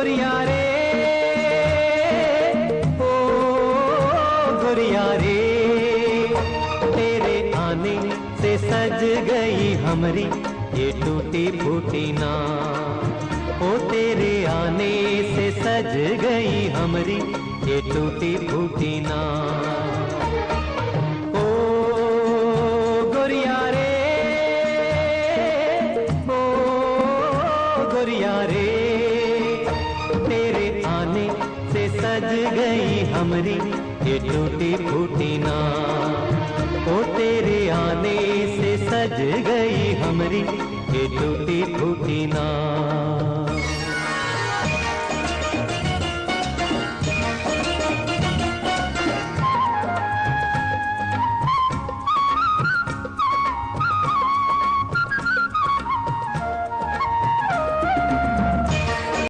गोरिया रे, ओ गोरिया रे, तेरे आने से सज गई हमरी ये टूटी फूटी नाव। ओ तेरे आने से सज गई हमरी ये टूटी फूटी नाव। ओ गोरिया रे, ओ गोरिया रे, तेरे आने से सज गई हमरी ये टूटी फूटी नाव। ओ तेरे आने से सज गई हमरी ये टूटी फूटी नाव।